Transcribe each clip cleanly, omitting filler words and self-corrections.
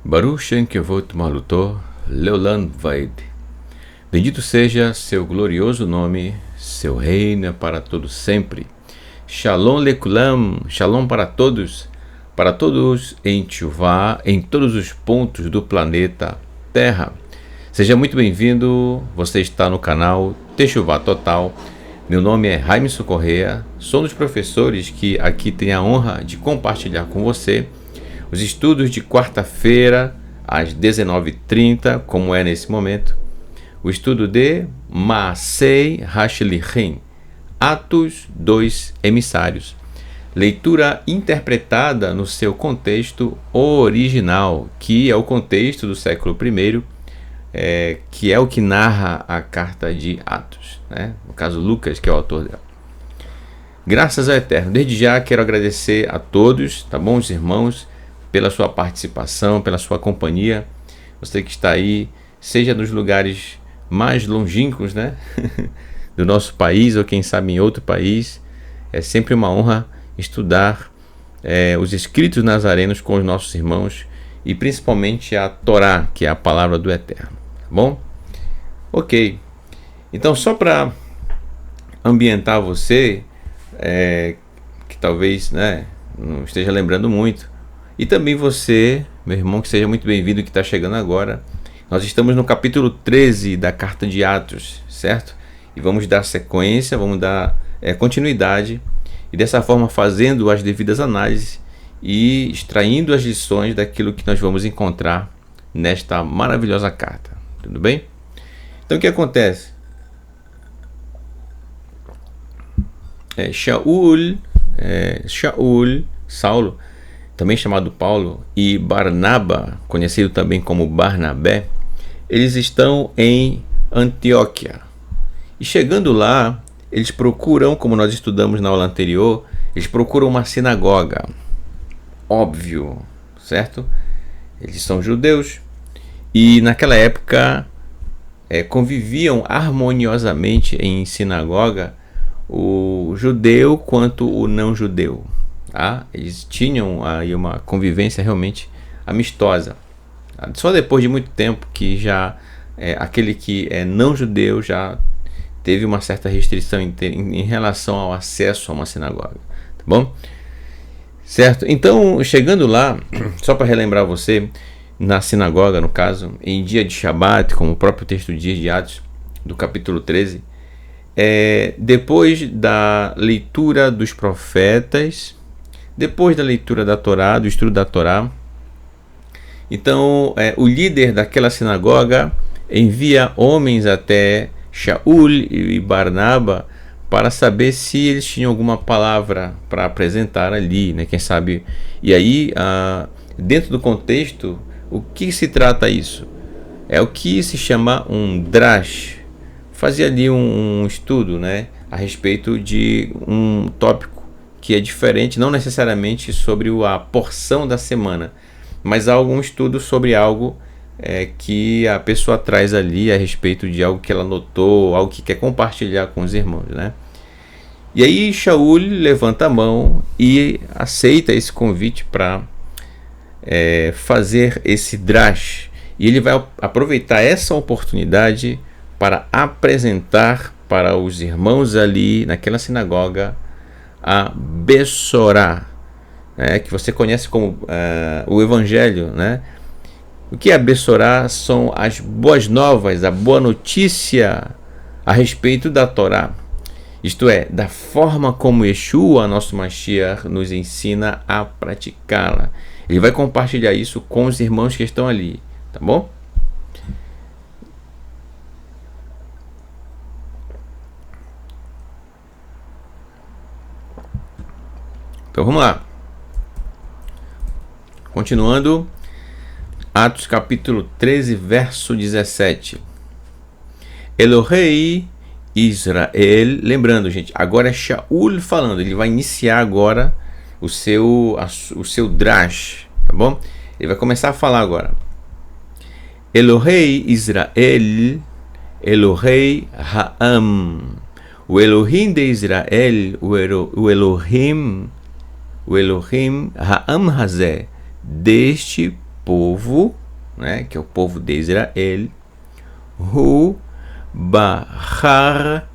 Baruch Shem Kevot Maluto Leolam Vaed. Bendito seja seu glorioso nome, seu reino é para todos sempre. Shalom Lekulam, Shalom para todos em Teshuvá, em todos os pontos do planeta Terra. Seja muito bem-vindo, você está no canal Teshuvá Total. Meu nome é Raimson Correa, sou um dos professores que aqui tem a honra de compartilhar com você os estudos de quarta-feira às 19h30, como é nesse momento, o estudo de Maasei Hashlichim, Atos dos Emissários. Leitura interpretada no seu contexto original, que é o contexto do século I, que é o que narra a carta de Atos, né? No caso, Lucas, que é o autor dela. Graças ao Eterno. Desde já quero agradecer a todos, tá bom, os irmãos, pela sua participação, pela sua companhia. Você que está aí, seja nos lugares mais longínquos, né, do nosso país, ou quem sabe em outro país. É sempre uma honra estudar os escritos nazarenos com os nossos irmãos, e principalmente a Torá, que é a palavra do Eterno, tá bom? Ok, então só para ambientar você, que talvez, né, não esteja lembrando muito, e também você, meu irmão, que seja muito bem-vindo, que está chegando agora. Nós estamos no capítulo 13 da carta de Atos, certo? E vamos dar sequência, vamos dar continuidade, e dessa forma fazendo as devidas análises e extraindo as lições daquilo que nós vamos encontrar nesta maravilhosa carta. Tudo bem? Então o que acontece? Shaul, Saulo, também chamado Paulo, e Barnaba, conhecido também como Barnabé, eles estão em Antioquia. E chegando lá, eles procuram, como nós estudamos na aula anterior, eles procuram uma sinagoga. Óbvio, certo? Eles são judeus e naquela época conviviam harmoniosamente em sinagoga o judeu quanto o não judeu. Tá? Eles tinham aí uma convivência realmente amistosa. Só depois de muito tempo que já aquele que é não judeu já teve uma certa restrição em relação ao acesso a uma sinagoga, tá bom? Certo? Então, chegando lá, só para relembrar você, na sinagoga, no caso, em dia de Shabat, como o próprio texto diz de Atos, do capítulo 13, depois da leitura dos profetas, depois da leitura da Torá, do estudo da Torá, então o líder daquela sinagoga envia homens até Shaul e Barnaba para saber se eles tinham alguma palavra para apresentar ali, né? Quem sabe. E aí, dentro do contexto, o que se trata isso? É o que se chama um drash. Fazia ali um estudo, né, a respeito de um tópico que é diferente, não necessariamente sobre a porção da semana, mas algum estudo sobre algo que a pessoa traz ali a respeito de algo que ela notou, algo que quer compartilhar com os irmãos, né? E aí Shaul levanta a mão e aceita esse convite para fazer esse drash, e ele vai aproveitar essa oportunidade para apresentar para os irmãos ali naquela sinagoga a Bessorá, que você conhece como o Evangelho, né? O que é a Bessorá? São as boas novas, a boa notícia a respeito da Torá. Isto é, da forma como Yeshua, nosso Mashiach, nos ensina a praticá-la. Ele vai compartilhar isso com os irmãos que estão ali, tá bom? Então vamos lá. Continuando, Atos capítulo 13, verso 17. Elohei Israel, lembrando, gente, agora é Shaul falando, ele vai iniciar agora o seu drash, tá bom? Ele vai começar a falar agora. Elohei Israel, Elohei Ha'am. O Elohim de Israel, o Elohim Ha'am Hazé, deste povo, né, que é o povo de Israel, hu bahar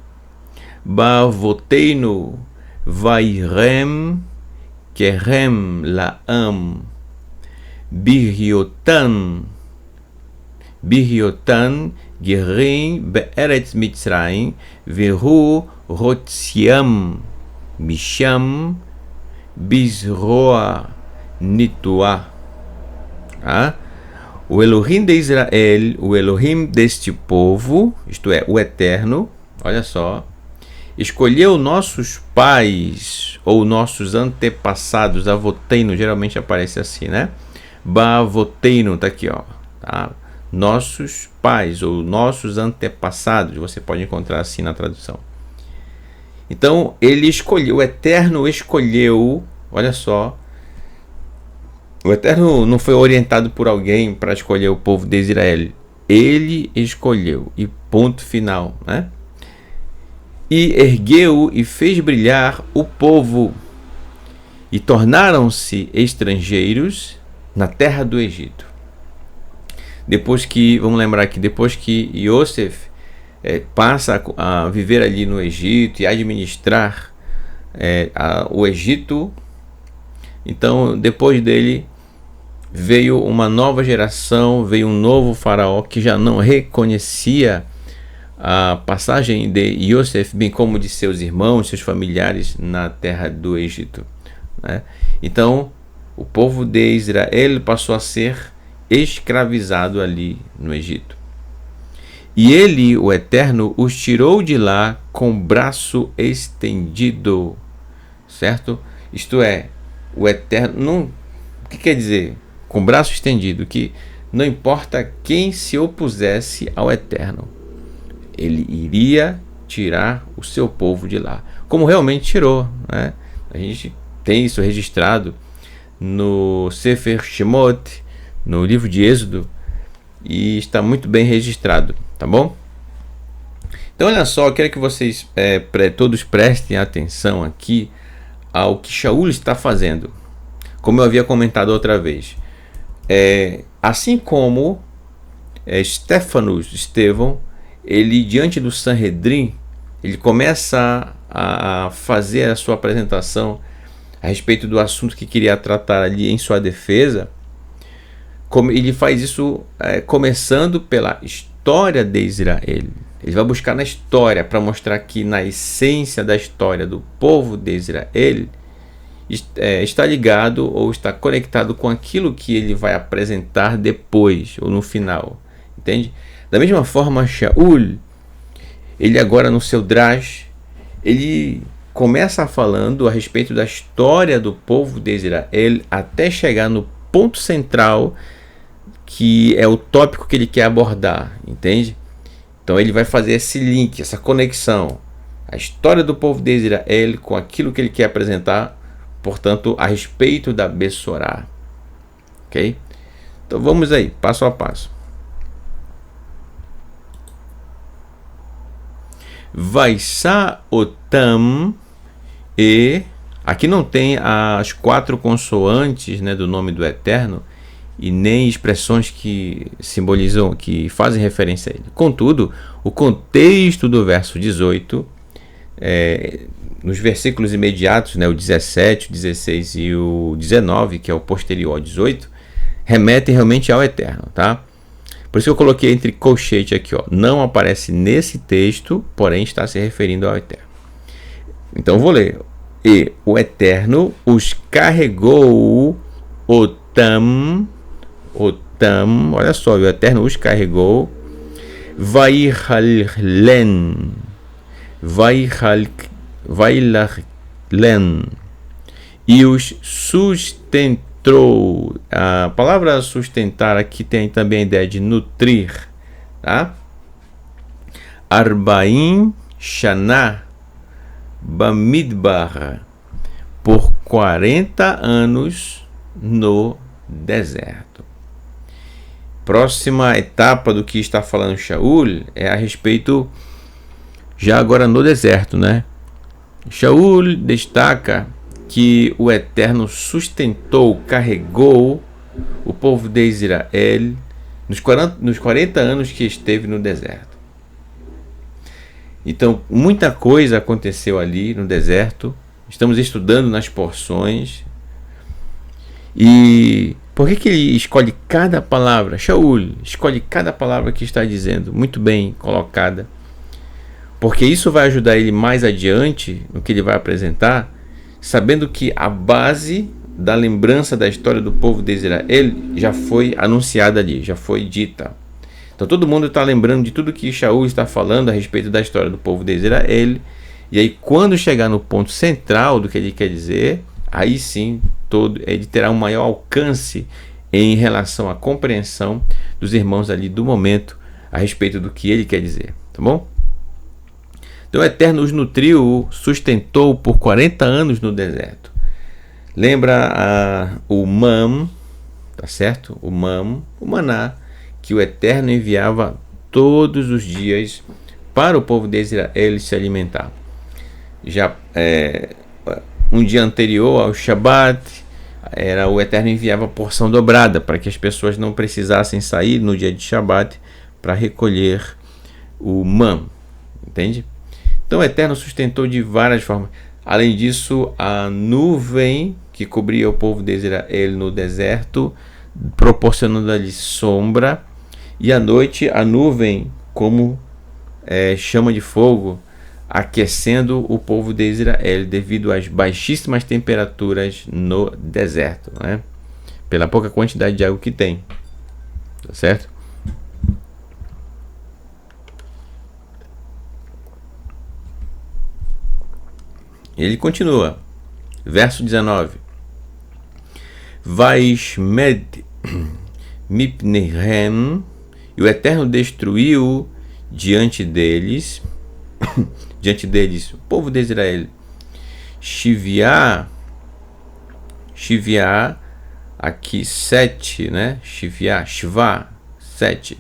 bavoteinu vairem kerem laam biriotan gerim be'eretz mitzrayim vehu rotziam misham bizroa nituah. O Elohim de Israel, o Elohim deste povo, isto é, o Eterno, olha só, escolheu nossos pais ou nossos antepassados. Avoteino geralmente aparece assim, né? Bavoteino, tá aqui, ó, tá? Nossos pais ou nossos antepassados, você pode encontrar assim na tradução. Então, ele escolheu, o Eterno escolheu, olha só, o Eterno não foi orientado por alguém para escolher o povo de Israel. Ele escolheu, e ponto final, né? E ergueu e fez brilhar o povo, e tornaram-se estrangeiros na terra do Egito. Depois que, vamos lembrar que depois que Yosef passa a viver ali no Egito e administrar o Egito, então depois dele veio uma nova geração, veio um novo faraó que já não reconhecia a passagem de Yosef, bem como de seus irmãos, seus familiares na terra do Egito, né? Então o povo de Israel passou a ser escravizado ali no Egito. E ele, o Eterno, os tirou de lá com braço estendido, certo? Isto é, o Eterno, não, o que quer dizer? Com braço estendido, que não importa quem se opusesse ao Eterno, ele iria tirar o seu povo de lá, como realmente tirou, né? A gente tem isso registrado no Sefer Shemot, no livro de Êxodo, e está muito bem registrado, tá bom? Então olha só, eu quero que vocês todos prestem atenção aqui ao que Shaul está fazendo. Como eu havia comentado outra vez, assim como Estevão, ele diante do Sanhedrin, ele começa a fazer a sua apresentação a respeito do assunto que queria tratar ali em sua defesa. Como ele faz isso começando pela história de Israel. Ele vai buscar na história para mostrar que na essência da história do povo de Israel está ligado ou está conectado com aquilo que ele vai apresentar depois ou no final, entende? Da mesma forma, Shaul, ele agora no seu Drash, ele começa falando a respeito da história do povo de Israel até chegar no ponto central, que é o tópico que ele quer abordar, entende? Então ele vai fazer esse link, essa conexão, a história do povo de Israel com aquilo que ele quer apresentar, portanto, a respeito da Bessorá, ok? Então vamos aí, passo a passo. Vaisá otam, e aqui não tem as 4 consoantes, né, do nome do Eterno, e nem expressões que simbolizam, que fazem referência a ele. Contudo, o contexto do verso 18, nos versículos imediatos, né, o 17, o 16 e o 19, que é o posterior ao 18, remetem realmente ao Eterno, tá? Por isso que eu coloquei entre colchete aqui, ó. Não aparece nesse texto, porém está se referindo ao Eterno. Então vou ler. E o Eterno os carregou otam, olha só, o Eterno os carregou, vairalen, e os sustentou. A palavra sustentar aqui tem também a ideia de nutrir, tá? Arbaim Shana Bamidbar, por 40 anos no deserto. Próxima etapa do que está falando Shaul é a respeito, já agora no deserto, né? Shaul destaca que o Eterno sustentou, carregou o povo de Israel nos 40 anos que esteve no deserto. Então, muita coisa aconteceu ali no deserto. Estamos estudando nas porções. E por que ele escolhe cada palavra? Shaul escolhe cada palavra que está dizendo, muito bem colocada. Porque isso vai ajudar ele mais adiante, no que ele vai apresentar, sabendo que a base da lembrança da história do povo de Israel já foi anunciada ali, já foi dita. Então todo mundo está lembrando de tudo que Shaul está falando a respeito da história do povo de Israel. E aí quando chegar no ponto central do que ele quer dizer, aí sim ele terá um maior alcance em relação à compreensão dos irmãos ali do momento a respeito do que ele quer dizer, tá bom? Então o Eterno os nutriu, sustentou por 40 anos no deserto. Lembra o mam, tá certo? O maná, que o Eterno enviava todos os dias para o povo de Israel se alimentar. Já um dia anterior ao Shabat, o Eterno enviava porção dobrada para que as pessoas não precisassem sair no dia de Shabat para recolher o mam, entende? Então o Eterno sustentou de várias formas. Além disso, a nuvem que cobria o povo de Israel no deserto, proporcionando-lhe sombra, e à noite a nuvem como chama de fogo, aquecendo o povo de Israel devido às baixíssimas temperaturas no deserto, né? Pela pouca quantidade de água que tem, tá certo? Ele continua, verso 19: Vaishmed mipnehem, e o Eterno destruiu diante deles o povo de Israel, Shiviá, aqui 7, né? Shivá, 7.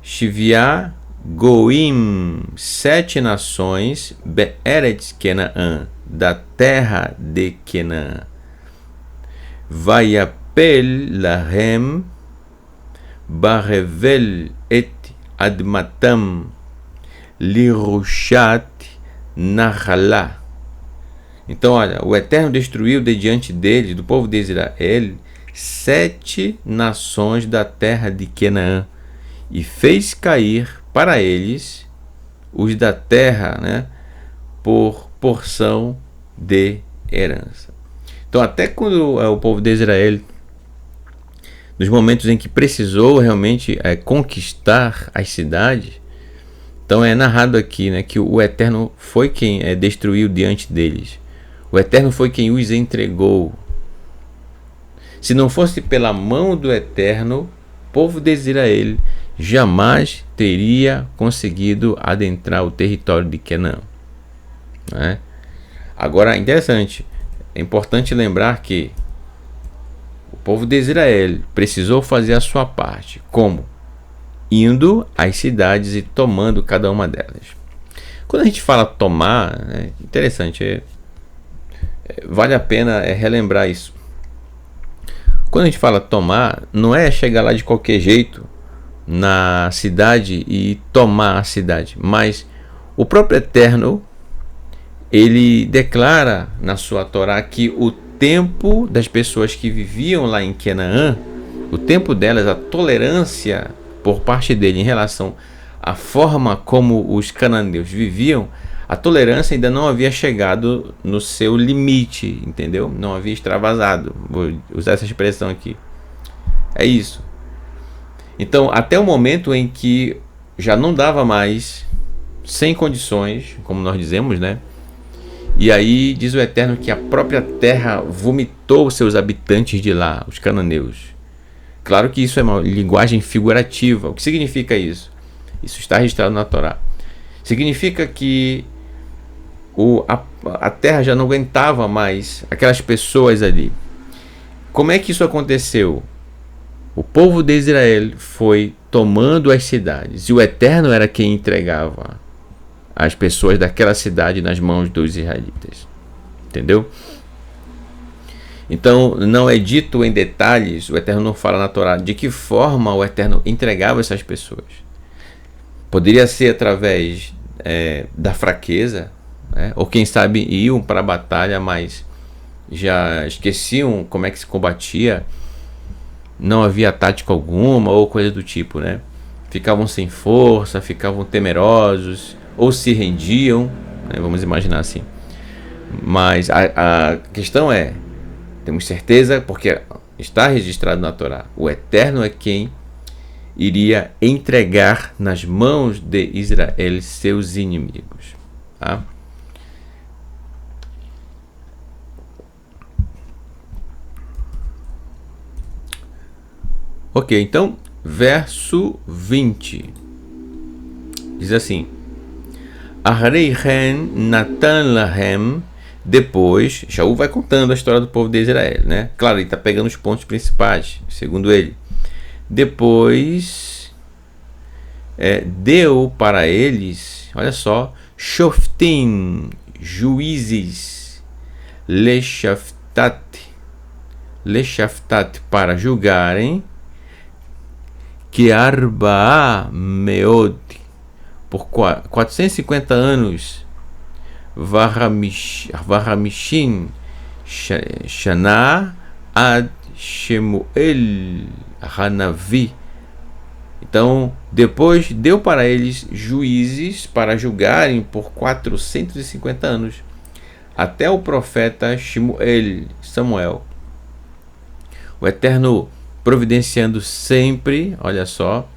Shiviá Goim, 7 nações, Be'eretz Kenaã, da terra de Kenaã. Vayapel lahem, Barevel et admatam, Lirushat Nahalá. Então, olha, o Eterno destruiu de diante deles, do povo de Israel, 7 nações da terra de Kenaã, e fez cair para eles os da terra, né, por porção de herança. Então, até quando o povo de Israel, nos momentos em que precisou realmente conquistar as cidades, então é narrado aqui, né, que o Eterno foi quem destruiu diante deles. O Eterno foi quem os entregou. Se não fosse pela mão do Eterno, o povo de Israel jamais teria conseguido adentrar o território de Canaã, né? Agora, interessante, é importante lembrar que o povo de Israel precisou fazer a sua parte. Como? Indo às cidades e tomando cada uma delas. Quando a gente fala tomar, é interessante, vale a pena relembrar isso. Quando a gente fala tomar, não é chegar lá de qualquer jeito na cidade e tomar a cidade, mas o próprio Eterno, ele declara na sua Torá que o tempo das pessoas que viviam lá em Canaã, o tempo delas, a tolerância por parte dele em relação à forma como os cananeus viviam, a tolerância ainda não havia chegado no seu limite, entendeu? Não havia extravasado. Vou usar essa expressão aqui. É isso. Então, até o momento em que já não dava mais, sem condições, como nós dizemos, né? E aí diz o Eterno que a própria terra vomitou seus habitantes de lá, os cananeus. Claro que isso é uma linguagem figurativa. O que significa isso? Isso está registrado na Torá. Significa que a terra já não aguentava mais aquelas pessoas ali. Como é que isso aconteceu? O povo de Israel foi tomando as cidades, e o Eterno era quem entregava as pessoas daquela cidade nas mãos dos israelitas. Entendeu? Então, não é dito em detalhes, o Eterno não fala na Torá de que forma o Eterno entregava essas pessoas. Poderia ser através da fraqueza, né? Ou quem sabe iam para a batalha, mas já esqueciam como é que se combatia, não havia tática alguma ou coisa do tipo, né? Ficavam sem força, ficavam temerosos ou se rendiam, né? Vamos imaginar assim. Mas a questão é, temos certeza, porque está registrado na Torá, o Eterno é quem iria entregar nas mãos de Israel seus inimigos. Tá? Ok, então, verso 20. Diz assim: Ahareichen Natan Lahem. Depois, Shaul vai contando a história do povo de Israel, né? Claro, ele está pegando os pontos principais, segundo ele. Depois, deu para eles, olha só, Shoftim, juízes, Leshaftat, para julgarem, que Arba'a Meod, por 450 anos, Varamishin Shana Ad Shemuel Hanavi. Então, depois deu para eles juízes para julgarem por 450 anos, até o profeta Samuel. O Eterno providenciando sempre, olha só,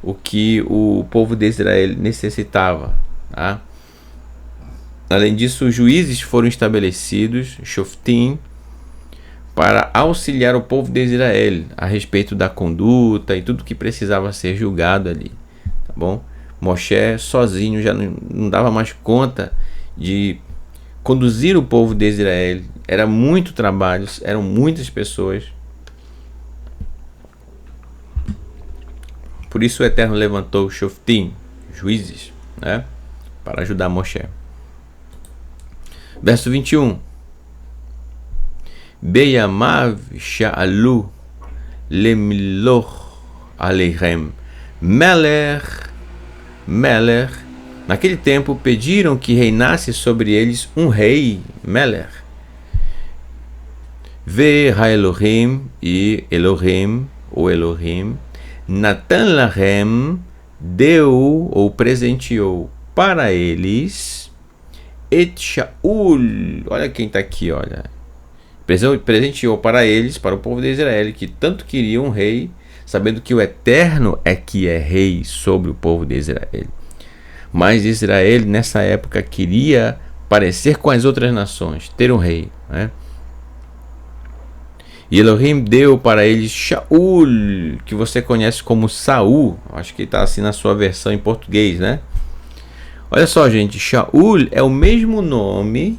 o que o povo de Israel necessitava, tá? Além disso, os juízes foram estabelecidos, Shoftim, para auxiliar o povo de Israel a respeito da conduta e tudo que precisava ser julgado ali, tá bom? Moshe sozinho já não dava mais conta de conduzir o povo de Israel, era muito trabalho, eram muitas pessoas. Por isso o Eterno levantou Shoftim, juízes, né, para ajudar Moshe. Verso 21. Beyamav sha'alu lemilor aleichem Meler. Naquele tempo pediram que reinasse sobre eles um rei, Meler. Ve ha-Elohim, e Elohim, ou Elohim, Natan lahem, deu ou presenteou para eles Et Shaul, olha quem está aqui, olha. Presenteou para eles, para o povo de Israel, que tanto queria um rei, sabendo que o Eterno é que é rei sobre o povo de Israel. Mas Israel, nessa época, queria parecer com as outras nações, ter um rei, né? E Elohim deu para eles Shaul, que você conhece como Saul. Acho que está assim na sua versão em português, né? Olha só, gente, Shaul é o mesmo nome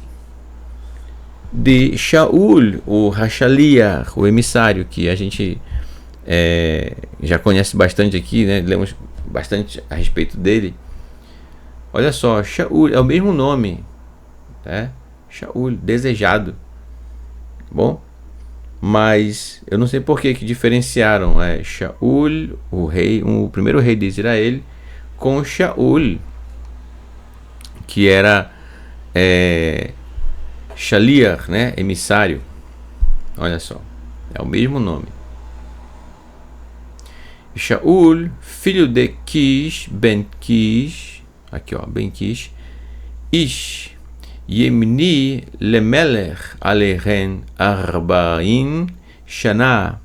de Shaul, o Rachaliah, o emissário, que a gente já conhece bastante aqui, né? Lemos bastante a respeito dele. Olha só, Shaul é o mesmo nome, né? Shaul, desejado. Bom, mas eu não sei por que diferenciaram Shaul, o rei, o primeiro rei de Israel, com Shaul, que era Shaliach, né? Emissário. Olha só, é o mesmo nome. Shaul, filho de Kish, ben Kish, aqui ó, ben Kish, Ish, Yemni lemelech aleichem arba'in shana,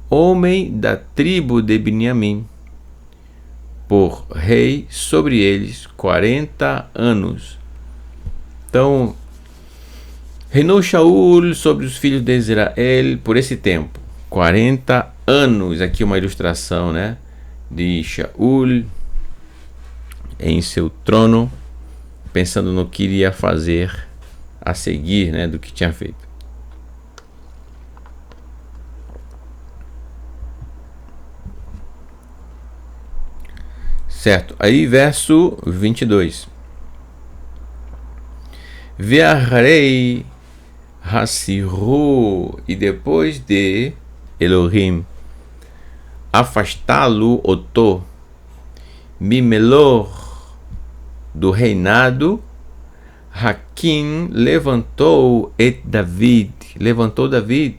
homem da tribo de Benjamim, por rei sobre eles 40 anos. Então, reinou Shaul sobre os filhos de Israel por esse tempo, 40 anos. Aqui uma ilustração, né, de Shaul em seu trono, pensando no que iria fazer a seguir, né, do que tinha feito. Certo, aí verso 22. Ve'arei Hasiru, e depois de Elohim afastá-lo, Otô, Mimelor, do reinado, Hakim levantou levantou David,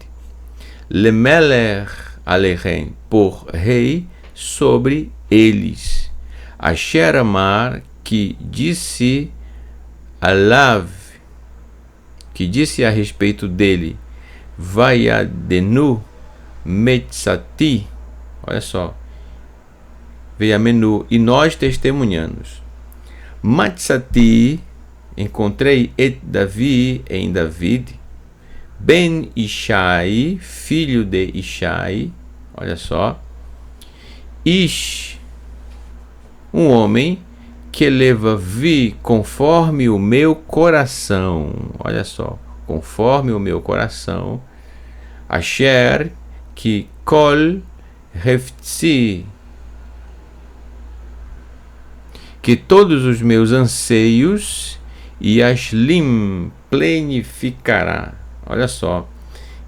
Lemeler Alehem, por rei sobre eles, Asher Amar, que disse Alav, que disse a respeito dele, Vayadenu Metzati, olha só, veio a menu, e nós testemunhamos. Matzati, encontrei et Davi, em David, Ben Ishai, filho de Ishai, olha só, Ish, um homem que leva-vi conforme o meu coração, olha só, conforme o meu coração, Asher, que kol hefzi, que todos os meus anseios, e ashlim, plenificará. Olha só,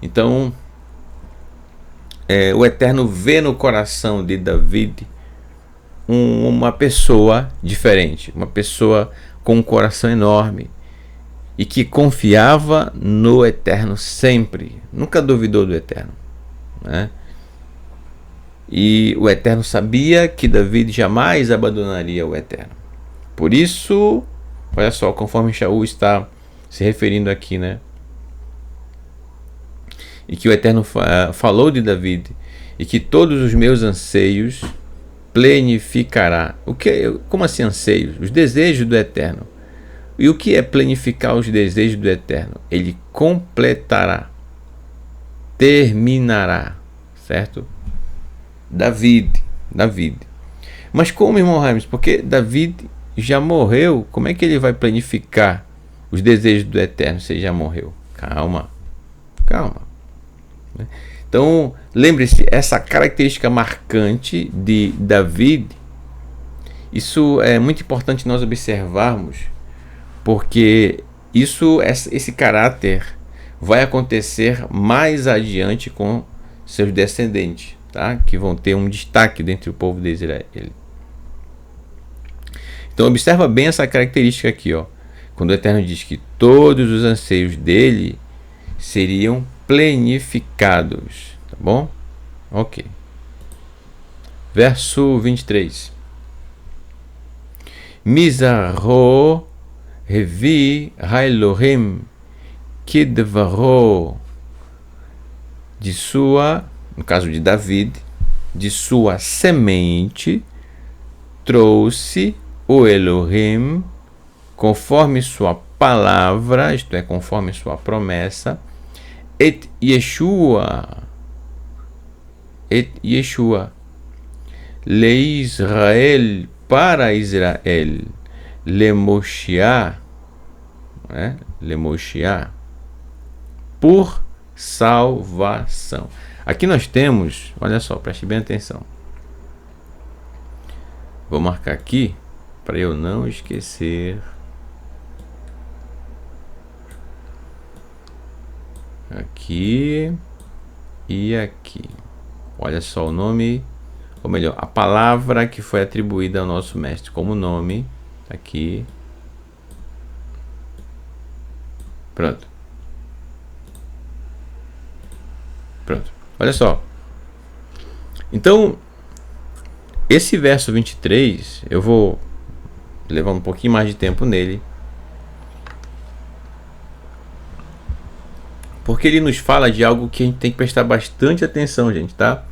então o Eterno vê no coração de David uma pessoa diferente, uma pessoa com um coração enorme e que confiava no Eterno sempre, nunca duvidou do Eterno, né? E o Eterno sabia que David jamais abandonaria o Eterno. Por isso, olha só, conforme Shaul está se referindo aqui, né? E que o Eterno falou de David, e que todos os meus anseios plenificará. Como assim anseios? Os desejos do Eterno. E o que é plenificar os desejos do Eterno? Ele completará, terminará, certo? David. Mas como, irmão Raimes? Porque David já morreu, como é que ele vai planificar os desejos do Eterno se ele já morreu? Calma. Então, lembre-se, essa característica marcante de David, isso é muito importante nós observarmos, porque esse caráter vai acontecer mais adiante com seus descendentes, tá? Que vão ter um destaque dentre o povo de Israel. Então observa bem essa característica aqui, ó. Quando o Eterno diz que todos os anseios dele seriam plenificados, tá bom? Ok. Verso 23. Mizarro Revi Hailohim Kidvaro, de sua, no caso de David, de sua semente trouxe o Elohim, conforme sua palavra, isto é, conforme sua promessa, et Yeshua, le Israel, para Israel, le Moshiach, por salvação. Aqui nós temos, olha só, preste bem atenção. Vou marcar aqui para eu não esquecer. Aqui e aqui. Olha só o nome, ou melhor, a palavra que foi atribuída ao nosso mestre como nome. Aqui. Pronto. Olha só. Então, esse verso 23, eu vou levar um pouquinho mais de tempo nele, porque ele nos fala de algo que a gente tem que prestar bastante atenção, gente, tá?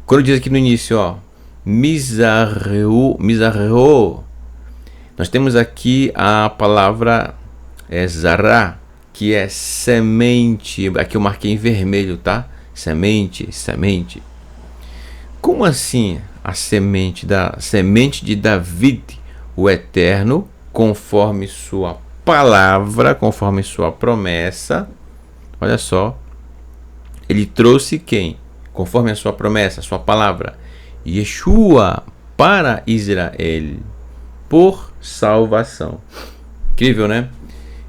Quando diz aqui no início, ó, Mizarreu, nós temos aqui a palavra Zará, que é semente. Aqui eu marquei em vermelho, tá? Semente. Como assim a semente de David, o Eterno, conforme sua palavra, conforme sua promessa? Olha só, ele trouxe quem? Conforme a sua promessa, a sua palavra, Yeshua, para Israel, por salvação. Incrível, né?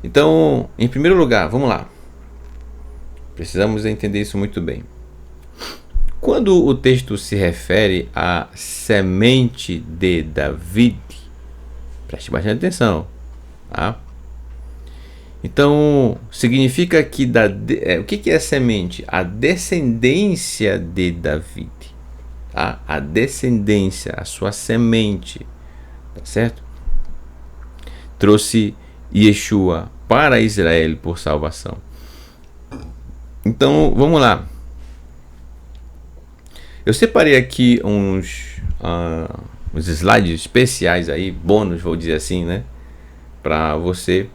Então, em primeiro lugar, vamos lá. Precisamos entender isso muito bem. Quando o texto se refere à semente de David, preste bastante atenção, tá? Então, significa que o que é semente? A descendência de David, tá? A descendência, a sua semente, tá certo? Trouxe Yeshua para Israel por salvação. Então, vamos lá. Eu separei aqui uns slides especiais aí, bônus, vou dizer assim, né? Para você.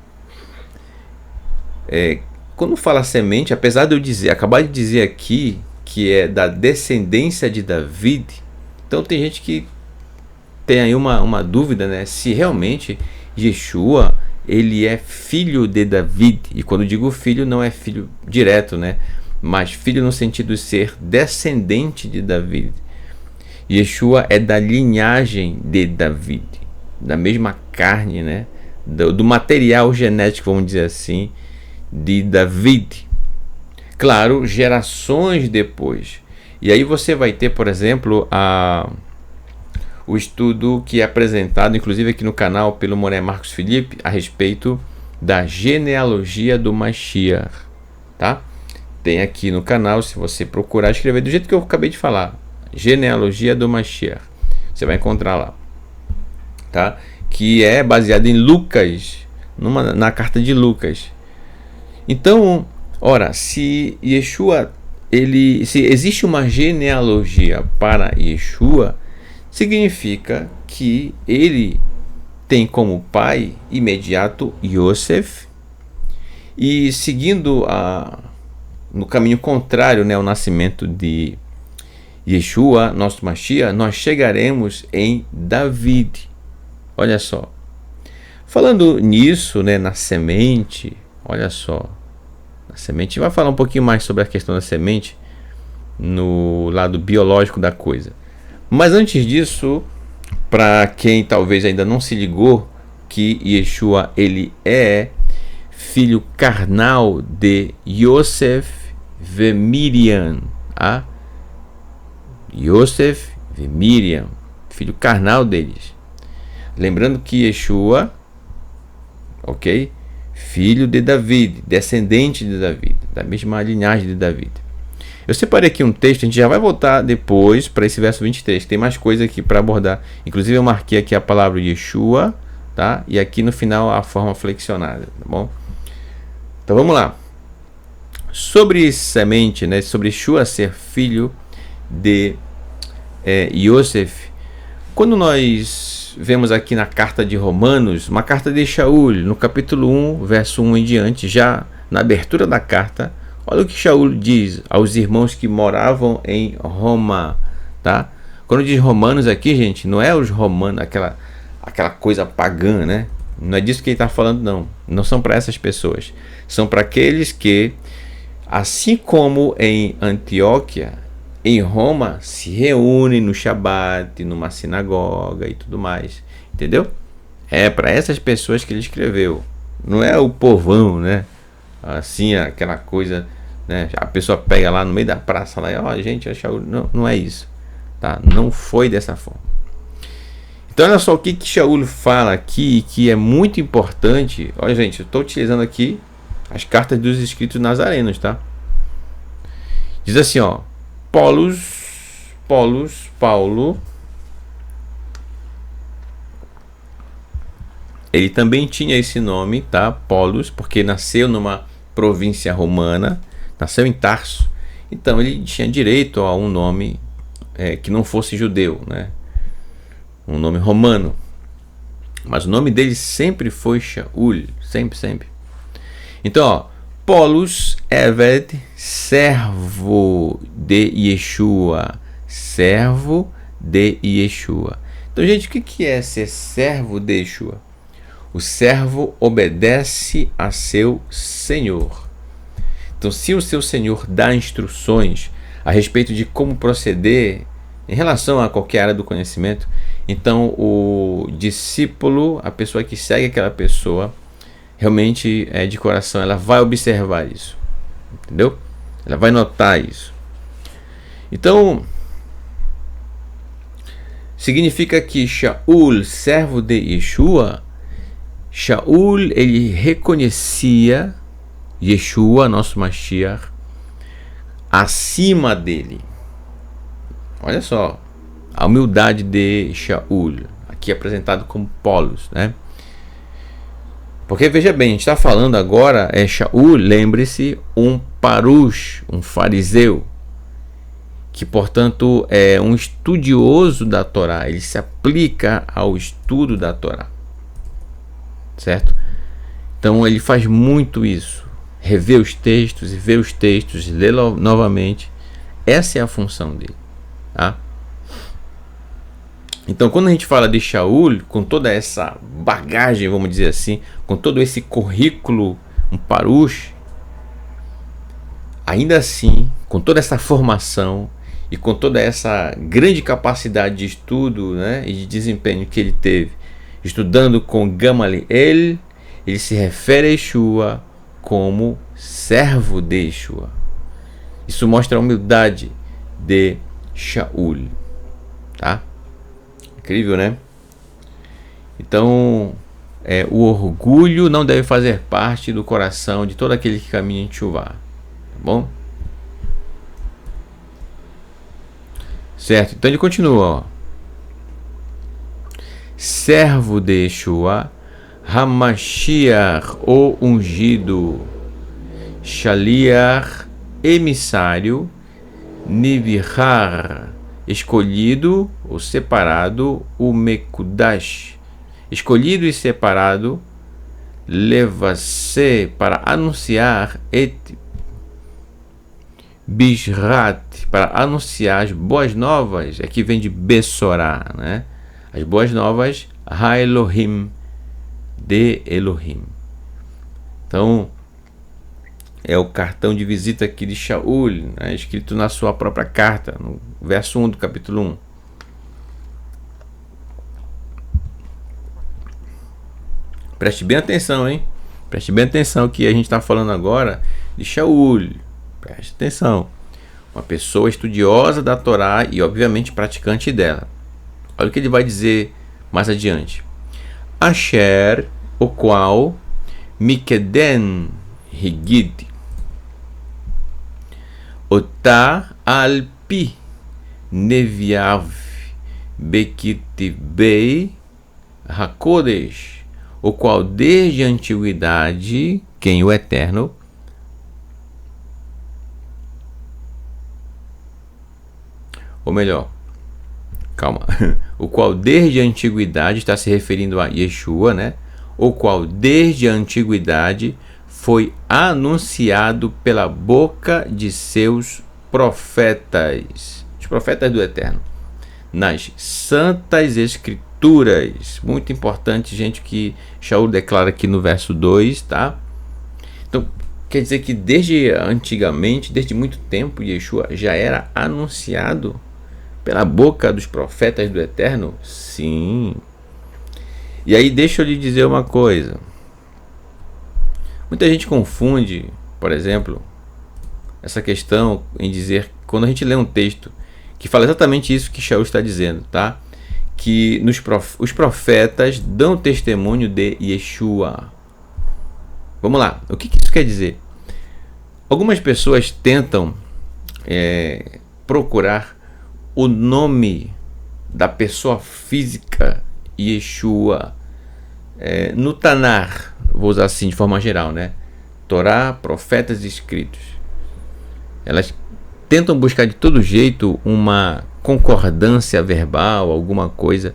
Quando fala semente, apesar de eu acabar de dizer aqui que é da descendência de David, então tem gente que tem aí uma dúvida, né? Se realmente Yeshua, ele é filho de David. E quando digo filho, não é filho direto, né? Mas filho no sentido de ser descendente de David. Yeshua é da linhagem de David, da mesma carne, né? Do material genético, vamos dizer assim, de David. Claro, gerações depois. E aí você vai ter, por exemplo, o estudo que é apresentado, inclusive aqui no canal, pelo Moré Marcos Felipe, a respeito da genealogia do Mashiach, tá? Tem aqui no canal, se você procurar escrever do jeito que eu acabei de falar, genealogia do Mashiach, você vai encontrar lá, tá? Que é baseado em Lucas, na carta de Lucas. Então, ora, se Yeshua, se existe uma genealogia para Yeshua, significa que ele tem como pai imediato Yosef, e seguindo no caminho contrário, né, ao nascimento de Yeshua, nosso Mashiach, nós chegaremos em David. Olha só. Falando nisso, né, na semente, olha só. Na semente, vai falar um pouquinho mais sobre a questão da semente no lado biológico da coisa. Mas antes disso, para quem talvez ainda não se ligou que Yeshua, ele é filho carnal de Yosef e Miriam, Yosef e Miriam, filho carnal deles. Lembrando que Yeshua, ok, filho de David, descendente de David, da mesma linhagem de David. Eu separei aqui um texto, a gente já vai voltar depois para esse verso 23, tem mais coisa aqui para abordar. Inclusive eu marquei aqui a palavra Yeshua, tá? E aqui no final a forma flexionada, tá bom? Então vamos lá. Sobre semente, né? Sobre Yeshua ser filho de Yosef. Quando nós vemos aqui na carta de Romanos, uma carta de Shaul, no capítulo 1, verso 1 em diante, já na abertura da carta, olha o que Shaul diz aos irmãos que moravam em Roma, tá? Quando diz romanos aqui, gente, não é os romanos, aquela coisa pagã, né? Não é disso que ele está falando, não. Não são para essas pessoas. São para aqueles que, assim como em Antioquia, em Roma, se reúnem no Shabat, numa sinagoga e tudo mais. Entendeu? É para essas pessoas que ele escreveu. Não é o povão, né? Assim, aquela coisa, né? A pessoa pega lá no meio da praça lá e, ó, gente, não, não é isso, tá? Não foi dessa forma. Então olha só o que Shaul fala aqui, que é muito importante. Olha, gente, eu estou utilizando aqui as cartas dos escritos nazarenos, tá? Diz assim, ó, Paulo, ele também tinha esse nome, tá? Polus, porque nasceu numa província romana, nasceu em Tarso, então ele tinha direito a um nome que não fosse judeu, né? Um nome romano, mas o nome dele sempre foi Shaul, sempre. Então, ó, Polus Eved, servo de Yeshua, servo de Yeshua. Então, gente, o que é ser servo de Yeshua? O servo obedece a seu senhor. Então, se o seu senhor dá instruções a respeito de como proceder em relação a qualquer área do conhecimento, então o discípulo, a pessoa que segue aquela pessoa, realmente de coração, ela vai observar isso, entendeu? Ela vai notar isso. Então, significa que Shaul, servo de Yeshua, Shaul, ele reconhecia Yeshua, nosso Mashiach, acima dele. Olha só, a humildade de Shaul, aqui apresentado como polos, né? Porque veja bem, a gente está falando agora, Shaul, lembre-se, um parush, um fariseu, que portanto é um estudioso da Torá, ele se aplica ao estudo da Torá, certo? Então ele faz muito isso, rever os textos e ver os textos, ler novamente. Essa é a função dele, tá? Então, quando a gente fala de Shaul, com toda essa bagagem, vamos dizer assim, com todo esse currículo, um parush, ainda assim, com toda essa formação e com toda essa grande capacidade de estudo, né, e de desempenho que ele teve, estudando com Gamaliel, ele se refere a Yeshua como servo de Yeshua. Isso mostra a humildade de Shaul, tá? Incrível, né? Então, o orgulho não deve fazer parte do coração de todo aquele que caminha em Teshuvá, tá bom? Certo, então ele continua, ó. Servo de Yeshua, Hamashiach, o ungido, Shaliach, emissário, Nivihar, escolhido ou separado, o Mekudash, escolhido e separado, leva-se para anunciar, et Bishrat, para anunciar as boas novas, que vem de Bessorá, né? As boas novas, Ha-Elohim, de Elohim. Então, é o cartão de visita aqui de Shaul, né, escrito na sua própria carta, no verso 1 do capítulo 1. Preste bem atenção, hein? Preste bem atenção que a gente está falando agora de Shaul. Preste atenção. Uma pessoa estudiosa da Torá e, obviamente, praticante dela. Olha o que ele vai dizer mais adiante. Asher, o qual, Mikeden Higid, Otá alpi neviav bekitibei hakodesh, o qual desde a antiguidade, quem o Eterno, ou melhor, calma, o qual desde a antiguidade, está se referindo a Yeshua, né? O qual desde a antiguidade foi anunciado pela boca de seus profetas, os profetas do Eterno, nas santas escrituras. Muito importante, gente, que Shaul declara aqui no verso 2, tá? Então, quer dizer que desde antigamente, desde muito tempo, Yeshua já era anunciado pela boca dos profetas do Eterno? Sim. E aí deixa eu lhe dizer uma coisa. Muita gente confunde, por exemplo, essa questão em dizer, quando a gente lê um texto que fala exatamente isso que Shaul está dizendo, tá? Que os profetas dão testemunho de Yeshua. Vamos lá, o que isso quer dizer? Algumas pessoas tentam procurar o nome da pessoa física Yeshua no Tanar, vou usar assim de forma geral, né? Torá, profetas e escritos. Elas tentam buscar de todo jeito uma concordância verbal, alguma coisa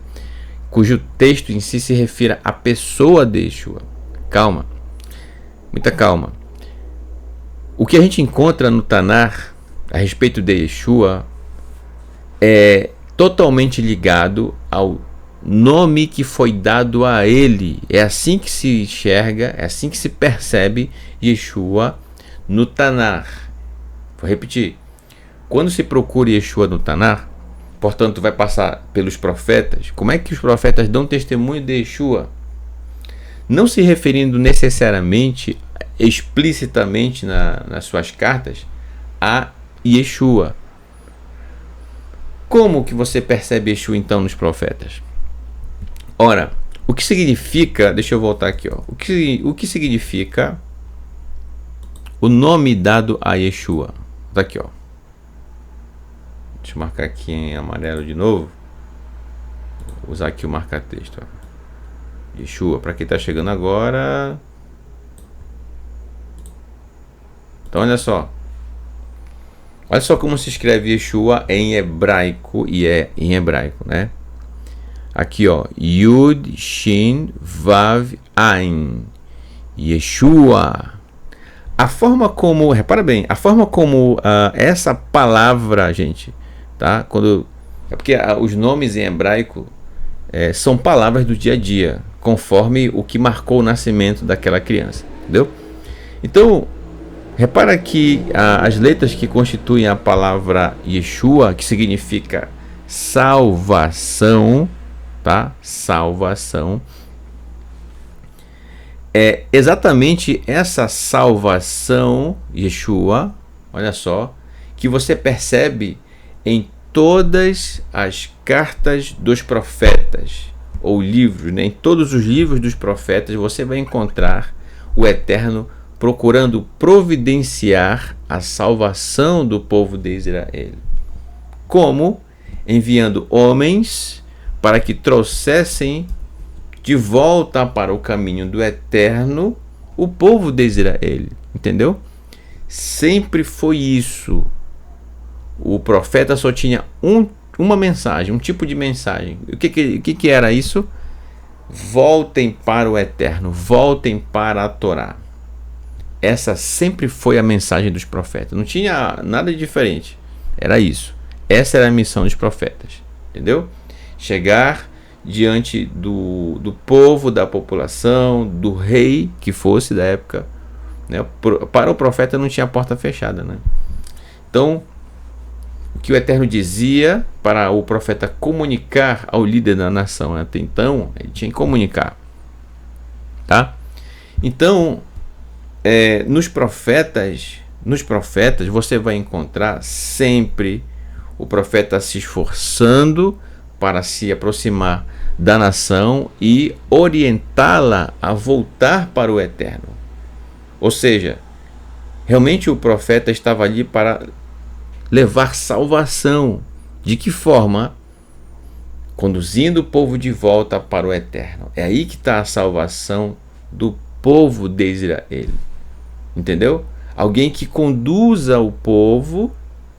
cujo texto em si se refira à pessoa de Yeshua. Calma, muita calma. O que a gente encontra no Tanar a respeito de Yeshua é totalmente ligado ao nome que foi dado a ele. É assim que se enxerga, é assim que se percebe Yeshua no Tanar. Vou repetir. Quando se procura Yeshua no Tanar, portanto vai passar pelos profetas. Como é que os profetas dão testemunho de Yeshua? Não se referindo necessariamente, explicitamente nas suas cartas, a Yeshua. Como que você percebe Yeshua então nos profetas? Ora, o que significa, deixa eu voltar aqui, ó. O que significa o nome dado a Yeshua? Tá aqui, ó. Deixa eu marcar aqui em amarelo de novo. Vou usar aqui o marca-texto, ó. Yeshua, para quem está chegando agora. Então olha só. Olha só como se escreve Yeshua em hebraico, e é em hebraico, né? Aqui, ó, Yud, Shin, Vav, Ain. Yeshua. A forma como, repara bem, a forma como essa palavra, gente, tá? É porque os nomes em hebraico são palavras do dia a dia, conforme o que marcou o nascimento daquela criança, entendeu? Então, repara que as letras que constituem a palavra Yeshua, que significa salvação, tá? Salvação. É exatamente essa salvação, Yeshua, olha só, que você percebe em todas as cartas dos profetas, ou livros, né? Em todos os livros dos profetas você vai encontrar o Eterno procurando providenciar a salvação do povo de Israel. Como? Enviando homens para que trouxessem de volta para o caminho do Eterno o povo de Israel. Entendeu? Sempre foi isso. O profeta só tinha uma mensagem, um tipo de mensagem. O que era isso? Voltem para o Eterno, voltem para a Torá. Essa sempre foi a mensagem dos profetas. Não tinha nada de diferente. Era isso. Essa era a missão dos profetas. Entendeu? Chegar diante do povo, da população, do rei que fosse da época, né? Para o profeta não tinha porta fechada, né? Então, o que o Eterno dizia para o profeta comunicar ao líder da nação, até então ele tinha que comunicar, tá? Então, nos profetas você vai encontrar sempre o profeta se esforçando para se aproximar da nação e orientá-la a voltar para o Eterno. Ou seja, realmente o profeta estava ali para levar salvação. De que forma? Conduzindo o povo de volta para o Eterno. É aí que está a salvação do povo de Israel. Entendeu? Alguém que conduza o povo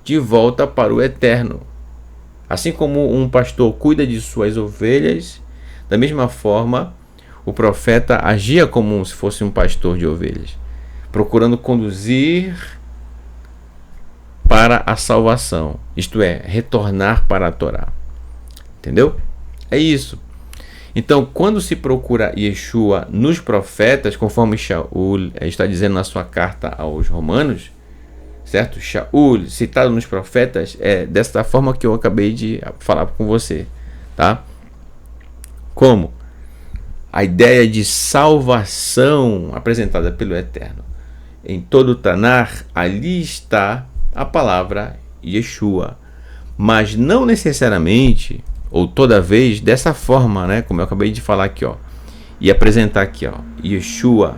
de volta para o Eterno. Assim como um pastor cuida de suas ovelhas, da mesma forma o profeta agia como se fosse um pastor de ovelhas, procurando conduzir para a salvação, isto é, retornar para a Torá. Entendeu? É isso. Então, quando se procura Yeshua nos profetas, conforme Shaul está dizendo na sua carta aos Romanos, certo? Shaul, citado nos profetas, é desta forma que eu acabei de falar com você, tá? Como? A ideia de salvação apresentada pelo Eterno. Em todo o Tanar, ali está a palavra Yeshua. Mas não necessariamente, ou toda vez, dessa forma, né? Como eu acabei de falar aqui, ó. E apresentar aqui, ó. Yeshua.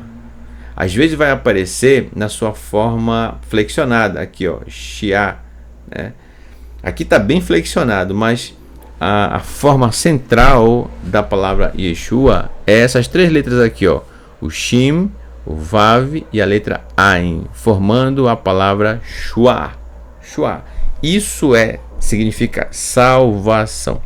Às vezes vai aparecer na sua forma flexionada, aqui, ó, Shia, né? Aqui está bem flexionado, mas a forma central da palavra Yeshua é essas três letras aqui, ó, o Shim, o Vav e a letra Ain, formando a palavra Shua. Shua. Isso significa salvação.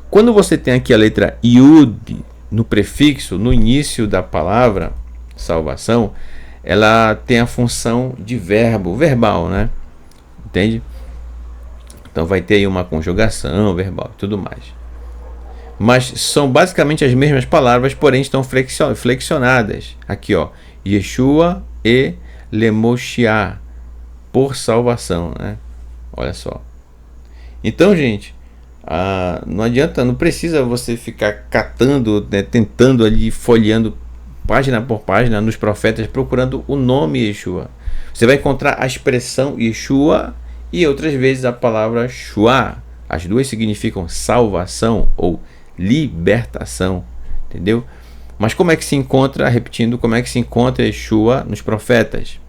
Quando você tem aqui a letra Yud no prefixo, no início da palavra salvação, ela tem a função de verbo, verbal, né? Entende? Então vai ter aí uma conjugação verbal e tudo mais. Mas são basicamente as mesmas palavras, porém estão flexionadas. Aqui, ó, Yeshua e Lemoshiach, por salvação, né? Olha só. Então, gente, não adianta, não precisa você ficar catando, né, tentando ali, folheando página por página nos profetas, procurando o nome Yeshua. Você vai encontrar a expressão Yeshua e outras vezes a palavra Shua. As duas significam salvação ou libertação, entendeu? Mas como é que se encontra, repetindo, como é que se encontra Yeshua nos profetas?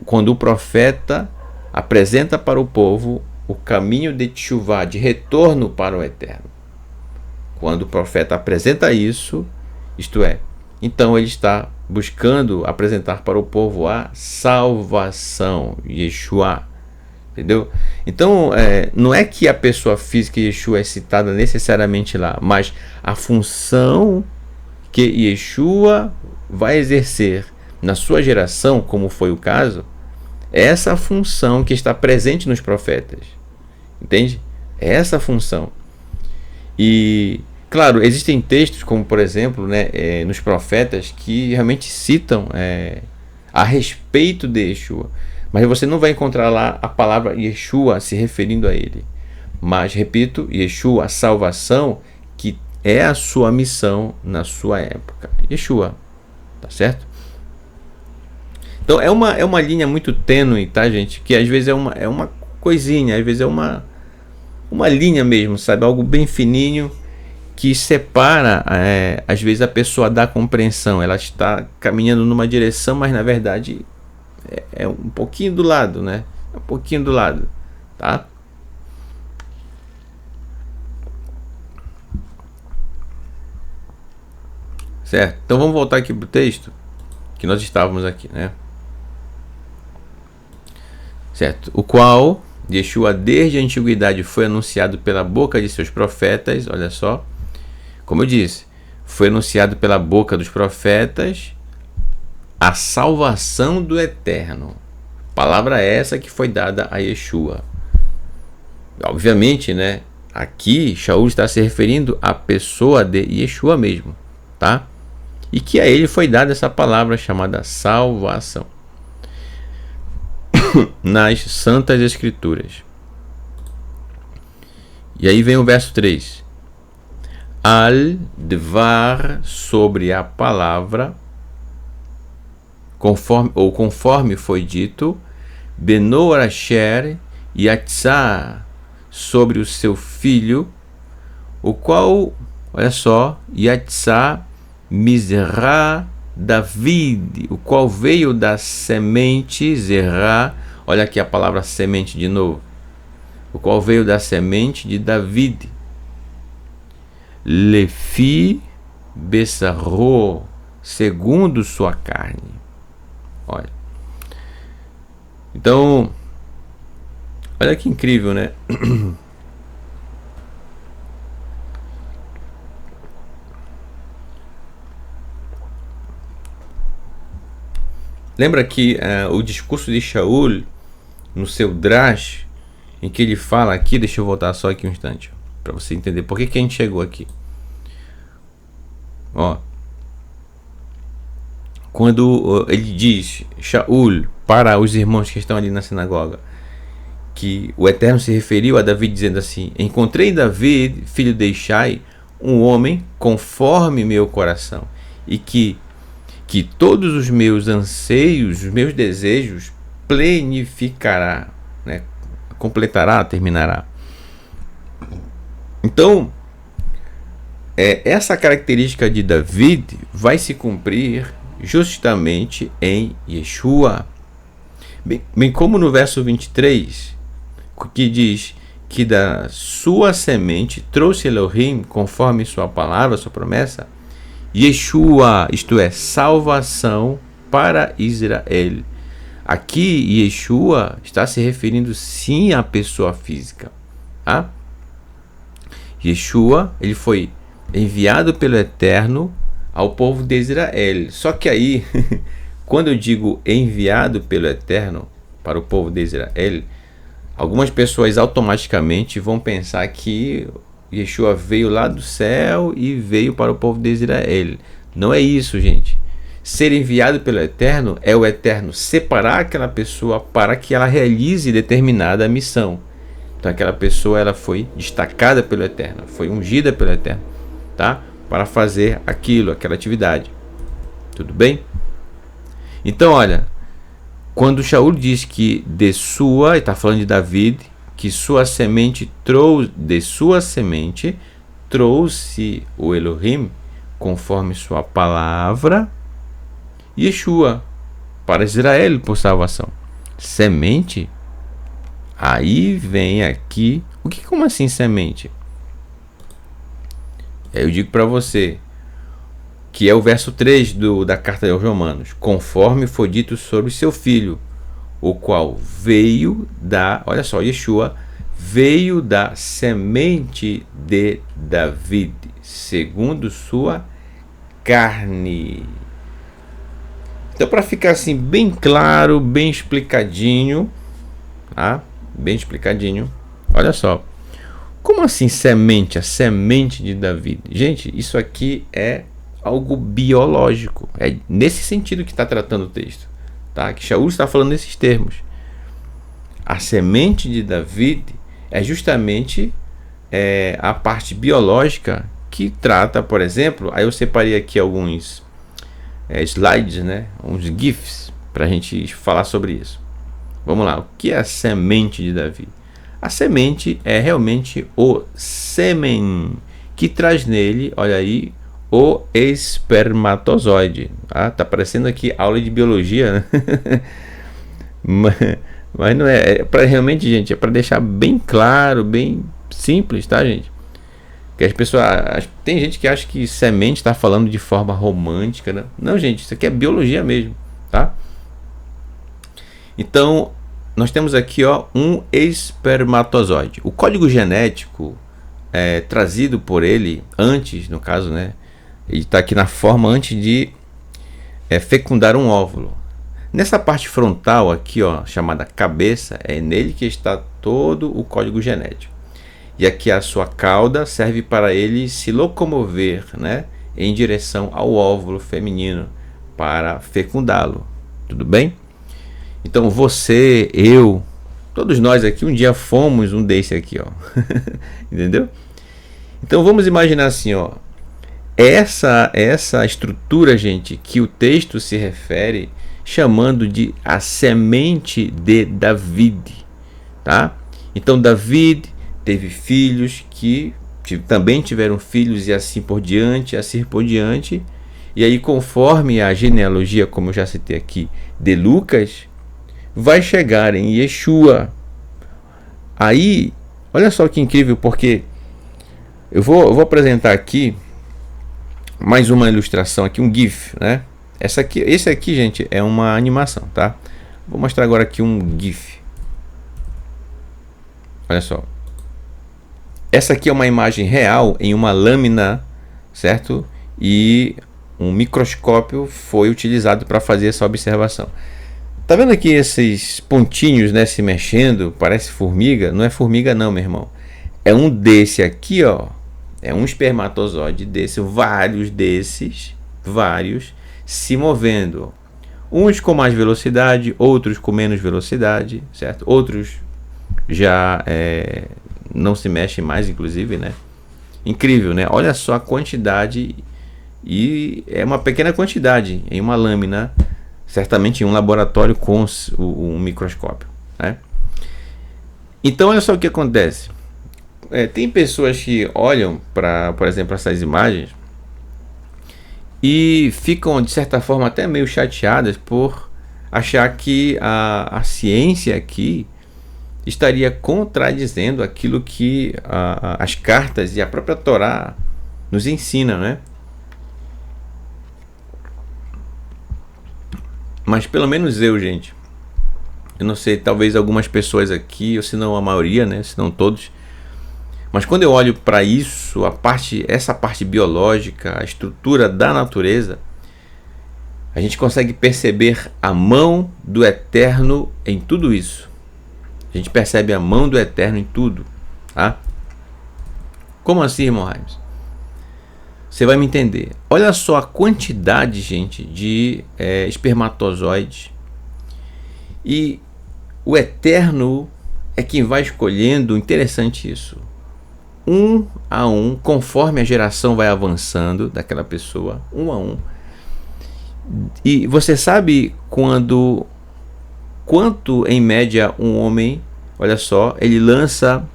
Quando o profeta apresenta para o povo o caminho de Teshuvá, de retorno para o Eterno. Quando o profeta apresenta isso, isto é, então ele está buscando apresentar para o povo a salvação, Yeshua, entendeu? Então, não é que a pessoa física Yeshua é citada necessariamente lá, mas a função que Yeshua vai exercer na sua geração, como foi o caso, é essa função que está presente nos profetas, entende? É essa função. E claro, existem textos como, por exemplo, nos profetas que realmente citam a respeito de Yeshua, mas você não vai encontrar lá a palavra Yeshua se referindo a ele. Mas, repito, Yeshua, a salvação, que é a sua missão na sua época. Yeshua, tá certo? Então é uma linha muito tênue, tá, gente? Que às vezes é uma coisinha, às vezes é uma linha mesmo, sabe? Algo bem fininho que separa, às vezes, a pessoa da compreensão. Ela está caminhando numa direção, mas na verdade é um pouquinho do lado, né? Um pouquinho do lado, tá? Certo? Então vamos voltar aqui pro texto que nós estávamos aqui, né? Certo? O qual Yeshua desde a antiguidade foi anunciado pela boca de seus profetas. Olha só, como eu disse, foi anunciado pela boca dos profetas a salvação do Eterno. Palavra essa que foi dada a Yeshua. Obviamente, né? Aqui Shaul está se referindo à pessoa de Yeshua mesmo, tá? E que a ele foi dada essa palavra chamada salvação nas Santas Escrituras. E aí vem o verso 3. Al-Dvar, sobre a palavra, conforme foi dito, Benor Asher Yatzar, sobre o seu filho, o qual, olha só, Yatzar Mizra David, o qual veio da semente Zerá, olha aqui a palavra semente de novo, o qual veio da semente de David, Lefi Bessarro, segundo sua carne. Olha, então, olha que incrível, né? Lembra que o discurso de Shaul, no seu Drash, em que ele fala aqui, deixa eu voltar só aqui um instante, para você entender por que a gente chegou aqui. Ó, quando ele diz, Shaul, para os irmãos que estão ali na sinagoga, que o Eterno se referiu a Davi dizendo assim: encontrei em Davi, filho de Ishai, um homem conforme meu coração, e que todos os meus anseios, os meus desejos plenificará, né? Completará, terminará. Então, essa característica de David vai se cumprir justamente em Yeshua. Bem como no verso 23, que diz que da sua semente trouxe Elohim, conforme sua palavra, sua promessa, Yeshua, isto é, salvação para Israel. Aqui Yeshua está se referindo sim à pessoa física, tá? Yeshua, ele foi enviado pelo Eterno ao povo de Israel. Só que aí, quando eu digo enviado pelo Eterno para o povo de Israel, algumas pessoas automaticamente vão pensar que Yeshua veio lá do céu e veio para o povo de Israel. Não é isso, gente. Ser enviado pelo Eterno é o Eterno separar aquela pessoa para que ela realize determinada missão. Então aquela pessoa, ela foi destacada pelo Eterno, foi ungida pelo Eterno, tá? Para fazer aquilo, aquela atividade. Tudo bem? Então, olha, Quando Shaul diz que de sua, está falando de David, que sua semente trouxe, de sua semente trouxe o Elohim, conforme sua palavra, Yeshua, para Israel por salvação. Semente? Aí vem aqui, como assim semente? Eu digo para você, que é o verso 3 da carta aos Romanos, conforme foi dito sobre seu filho, o qual veio da, olha só, Yeshua, veio da semente de David, segundo sua carne. Então, para ficar assim bem claro, bem explicadinho, tá? Bem explicadinho, olha só. Como assim semente? A semente de David. Gente, isso aqui é algo biológico. É nesse sentido que está tratando o texto, tá? Que Shaul está falando nesses termos. A semente de David é justamente a parte biológica que trata, por exemplo, aí eu separei aqui alguns slides, né? Uns GIFs para a gente falar sobre isso. Vamos lá, o que é a semente de Davi? A semente é realmente o sêmen que traz nele, olha aí, o espermatozoide. Tá parecendo aqui aula de biologia, né? Mas não é para realmente, gente, é para deixar bem claro, bem simples, tá, gente? Que as pessoas, tem gente que acha que semente está falando de forma romântica, né? Não, gente, isso aqui é biologia mesmo, tá? Então, nós temos aqui, ó, um espermatozoide. O código genético trazido por ele antes, no caso, né? Ele está aqui na forma antes de fecundar um óvulo. Nessa parte frontal aqui, ó, chamada cabeça, é nele que está todo o código genético. E aqui a sua cauda serve para ele se locomover, né, em direção ao óvulo feminino para fecundá-lo. Tudo bem? Então você, eu, todos nós aqui um dia fomos um desse aqui, ó. Entendeu? Então vamos imaginar assim, ó. Essa estrutura, gente, que o texto se refere, chamando de a semente de David, tá? Então David teve filhos que também tiveram filhos e assim por diante, E aí, conforme a genealogia, como eu já citei aqui, de Lucas, vai chegar em Yeshua. Aí, olha só que incrível, porque eu vou apresentar aqui mais uma ilustração aqui, um GIF, né? Esse aqui, gente, é uma animação, tá? Vou mostrar agora aqui um GIF. Olha só. Essa aqui é uma imagem real em uma lâmina, certo? E um microscópio foi utilizado para fazer essa observação. Tá vendo aqui esses pontinhos, né, se mexendo? Parece formiga. Não é formiga não, meu irmão. É um desse aqui, ó. É um espermatozoide desse, vários se movendo. Uns com mais velocidade, outros com menos velocidade, certo? Outros já não se mexem mais, inclusive, né? Incrível, né? Olha só a quantidade, e é uma pequena quantidade em uma lâmina, certamente em um laboratório com um microscópio, né? Então, olha só o que acontece. Tem pessoas que olham para, por exemplo, essas imagens e ficam, de certa forma, até meio chateadas por achar que a ciência aqui estaria contradizendo aquilo que as cartas e a própria Torá nos ensinam, né? Mas pelo menos eu, gente, eu não sei, talvez algumas pessoas aqui, ou se não a maioria, né? Se não todos. Mas quando eu olho para isso, essa parte biológica, a estrutura da natureza, a gente consegue perceber a mão do Eterno em tudo isso. A gente percebe a mão do Eterno em tudo, tá? Como assim, irmão Raimes? Você vai me entender. Olha só a quantidade, gente, de espermatozoides. E o Eterno é quem vai escolhendo, interessante isso, um a um, conforme a geração vai avançando daquela pessoa, um a um. E você sabe quando quanto em média um homem, olha só, ele lança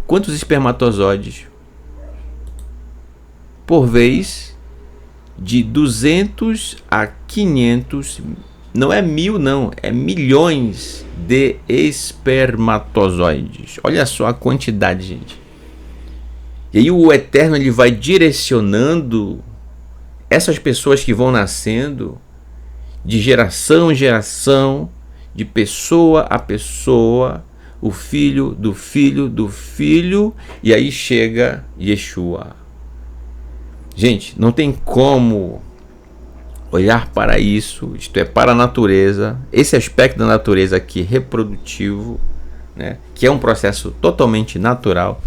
quantos espermatozoides por vez? De 200 a 500, não é mil não, é milhões de espermatozoides. Olha só a quantidade, gente. E aí o Eterno ele vai direcionando essas pessoas que vão nascendo de geração em geração, de pessoa a pessoa, o filho do filho do filho, e aí chega Yeshua. Gente, não tem como olhar para isso, isto é, para a natureza, esse aspecto da natureza aqui reprodutivo, né, que é um processo totalmente natural.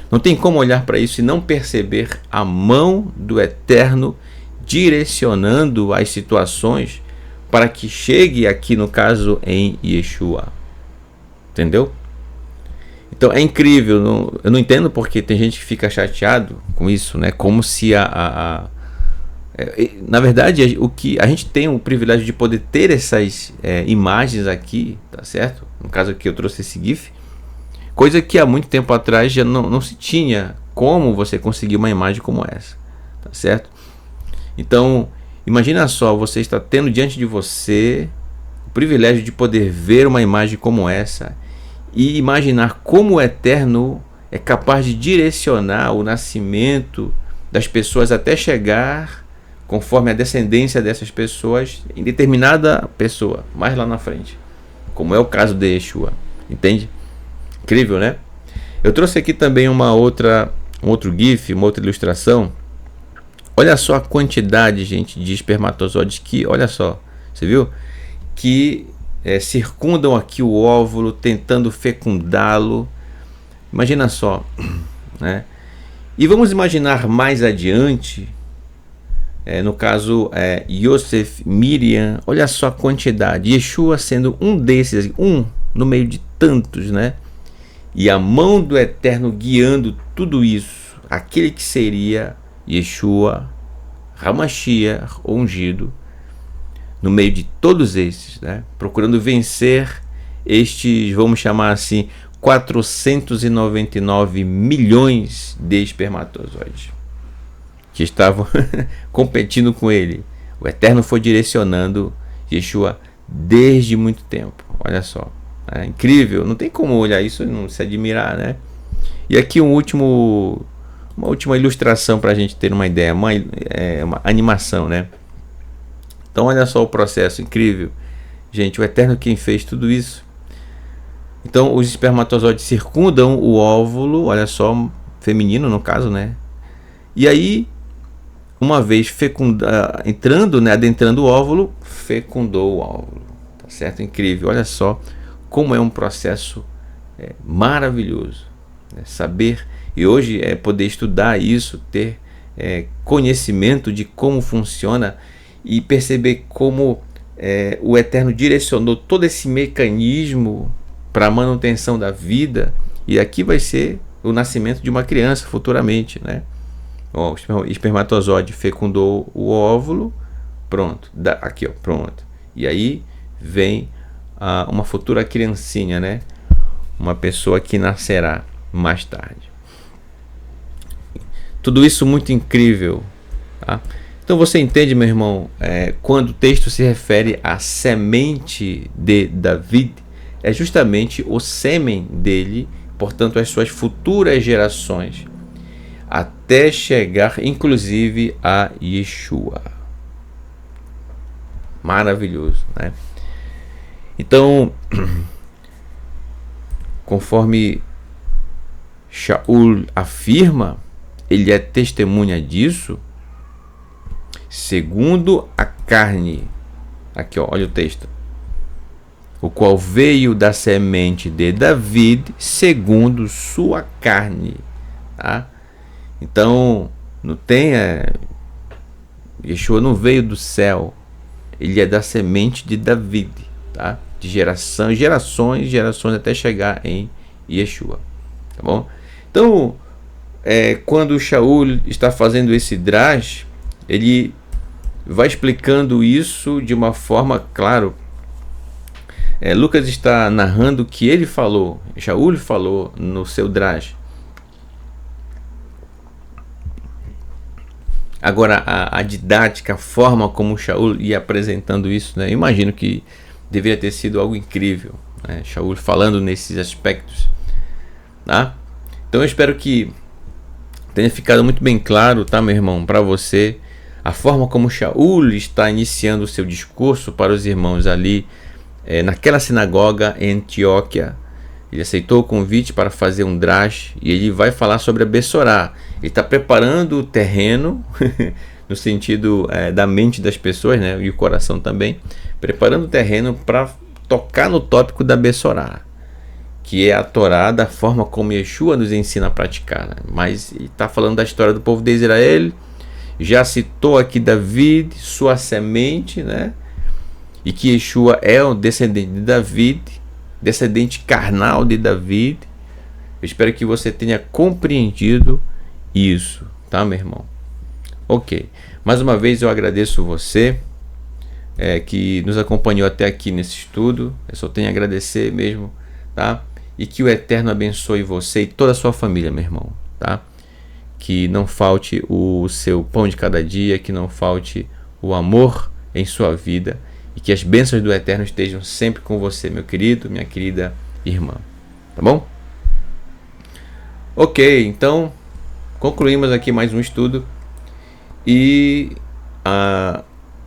Não tem como olhar para isso e não perceber a mão do Eterno direcionando as situações para que chegue aqui, no caso, em Yeshua. Entendeu? Então é incrível. Eu não entendo porque tem gente que fica chateado com isso, né? Como se na verdade, o que a gente tem o privilégio de poder ter essas imagens aqui, tá certo? No caso aqui eu trouxe esse GIF, coisa que há muito tempo atrás já não se tinha como você conseguir uma imagem como essa, tá certo? Então, imagina só, você está tendo diante de você o privilégio de poder ver uma imagem como essa e imaginar como o Eterno é capaz de direcionar o nascimento das pessoas até chegar, conforme a descendência dessas pessoas, em determinada pessoa, mais lá na frente, como é o caso de Yeshua. Entende? Incrível, né? Eu trouxe aqui também um outro GIF, uma outra ilustração. Olha só a quantidade, gente, de espermatozoides que, olha só, você viu? Que circundam aqui o óvulo, tentando fecundá-lo. Imagina só, né? E vamos imaginar mais adiante, no caso, Yosef, Miriam, olha só a quantidade. Yeshua sendo um desses, um no meio de tantos, né? E a mão do Eterno guiando tudo isso, aquele que seria Yeshua, Hamashiach, ungido, no meio de todos esses, né? Procurando vencer estes, vamos chamar assim, 499 milhões de espermatozoides que estavam competindo com ele. O Eterno foi direcionando Yeshua desde muito tempo. Olha só, é incrível, não tem como olhar isso e não se admirar, né? E aqui uma última ilustração para a gente ter uma ideia, uma animação, né? Então olha só o processo incrível, gente. O Eterno quem fez tudo isso. Então os espermatozoides circundam o óvulo, olha só, feminino no caso, né? E aí, uma vez entrando, né, adentrando o óvulo, fecundou o óvulo, tá certo? Incrível, olha só como é um processo maravilhoso, né? Saber, e hoje poder estudar isso, ter conhecimento de como funciona e perceber como o Eterno direcionou todo esse mecanismo para a manutenção da vida, e aqui vai ser o nascimento de uma criança futuramente, né? O espermatozoide fecundou o óvulo, pronto, aqui ó, pronto, e aí vem uma futura criancinha, né? Uma pessoa que nascerá mais tarde. Tudo isso muito incrível, tá? Então você entende, meu irmão, quando o texto se refere à semente de David, é justamente o sêmen dele, portanto as suas futuras gerações, até chegar inclusive a Yeshua. Maravilhoso, né? Então, conforme Shaul afirma, ele é testemunha disso, segundo a carne. Aqui, ó, olha o texto. O qual veio da semente de David, segundo sua carne. Tá? Então, não tem. Yeshua não veio do céu. Ele é da semente de David. Tá? De geração em gerações até chegar em Yeshua. Tá bom? Então, quando Shaul está fazendo esse drash, ele vai explicando isso de uma forma, claro, Lucas está narrando o que ele falou, Shaul falou no seu Drash. Agora, a didática, a forma como Shaul ia apresentando isso, né? Imagino que deveria ter sido algo incrível, né? Shaul falando nesses aspectos, tá? Então eu espero que tenha ficado muito bem claro, tá, meu irmão, para você, a forma como Shaul está iniciando o seu discurso para os irmãos ali, naquela sinagoga em Antioquia. Ele aceitou o convite para fazer um drash e ele vai falar sobre a Bessorá. Ele está preparando o terreno, no sentido da mente das pessoas, né, e o coração também, preparando o terreno para tocar no tópico da Bessorá, que é a Torá da forma como Yeshua nos ensina a praticar, né? Mas ele está falando da história do povo de Israel, já citou aqui David, sua semente, né? E que Yeshua é o descendente de David, descendente carnal de David. Eu espero que você tenha compreendido isso, tá, meu irmão? Ok, mais uma vez eu agradeço você que nos acompanhou até aqui nesse estudo. Eu só tenho a agradecer mesmo, tá? E que o Eterno abençoe você e toda a sua família, meu irmão, tá? Que não falte o seu pão de cada dia, que não falte o amor em sua vida e que as bênçãos do Eterno estejam sempre com você, meu querido, minha querida irmã, tá bom? Ok, então concluímos aqui mais um estudo e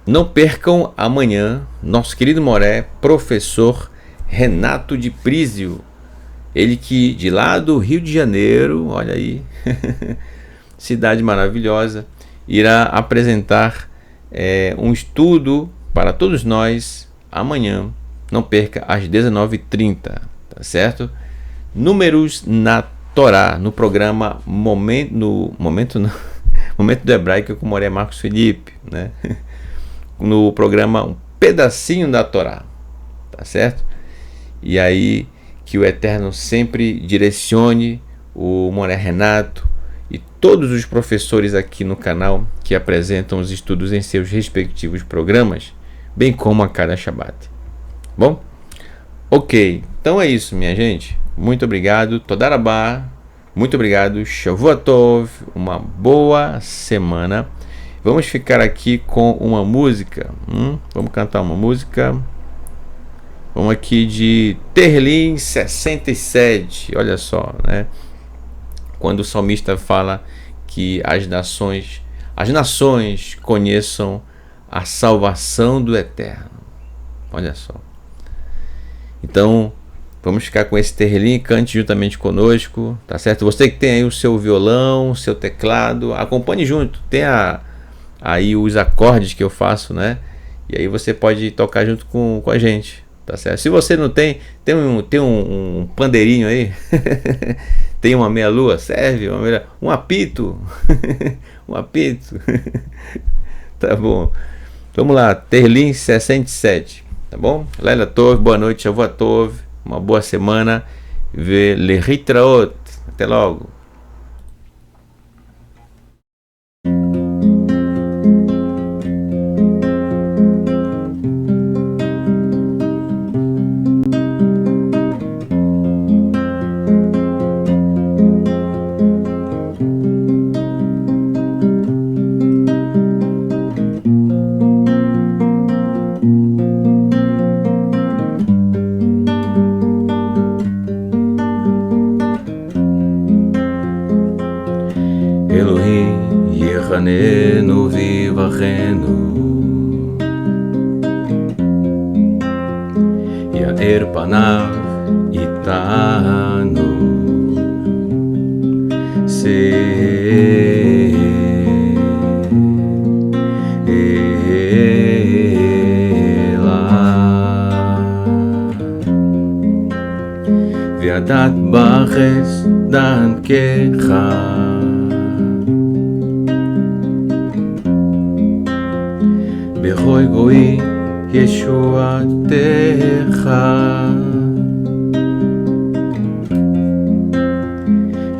não percam amanhã nosso querido Moré, professor Renato de Prísio, ele que de lá do Rio de Janeiro, olha aí, cidade maravilhosa, irá apresentar um estudo para todos nós amanhã. Não perca, às 19h30, tá certo? Números na Torá, no programa Momento do Hebraico com o Moré Marcos Felipe, né? No programa Um Pedacinho da Torá, tá certo? E aí que o Eterno sempre direcione o Moré Renato e todos os professores aqui no canal que apresentam os estudos em seus respectivos programas, bem como a cada Shabbat. Bom? Ok, então é isso, minha gente. Muito obrigado, Toda Rabá, muito obrigado, Shavua Tov, uma boa semana. Vamos ficar aqui com uma música. Vamos cantar uma música. Vamos aqui de Terlim 67. Olha só, né? Quando o salmista fala que as nações conheçam a salvação do Eterno. Olha só. Então, vamos ficar com esse Terlim, cante juntamente conosco, tá certo? Você que tem aí o seu violão, o seu teclado, acompanhe junto. Tem aí os acordes que eu faço, né? E aí você pode tocar junto com a gente, tá certo? Se você não tem um pandeirinho aí, tem uma meia-lua, serve, um apito, um apito, tá bom. Vamos lá, Terlim 67, tá bom? Laila Tov, boa noite, Shavua Tov, uma boa semana, Lehitraot, até logo. יחננו ויבחנו, יאר פניו איתנו, וידעת בחסדן ככה בכל גוי ישועתך,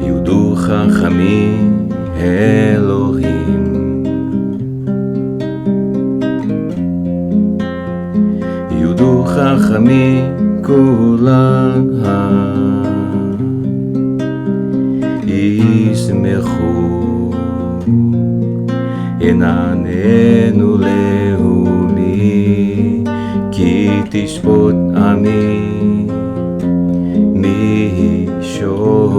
יודו חכמים אלוהים, יודו חכמים כולם ישמחו, עננו לאומי, כי תשפוט עמי מישור.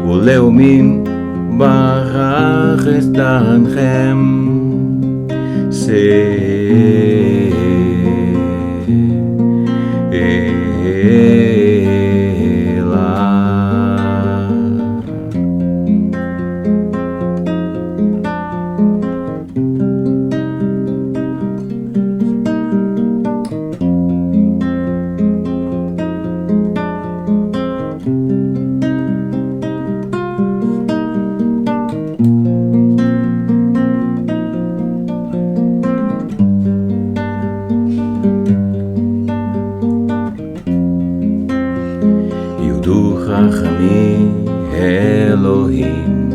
ולאומים בארץ דנכם יודו חכמים אלוהים,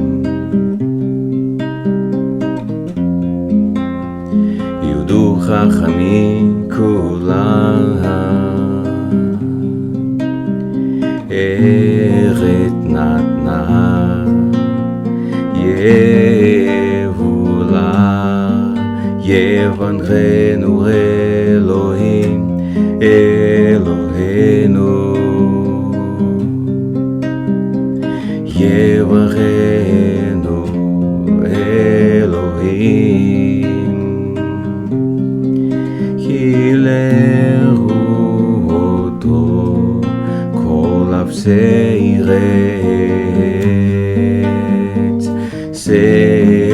יודו חכמים כולם, ארץ נתנה יבולה, יברכנו אלוהים אלוהינו, יברכנו אלוהים, כי לרעותו כל אפסי ארץ,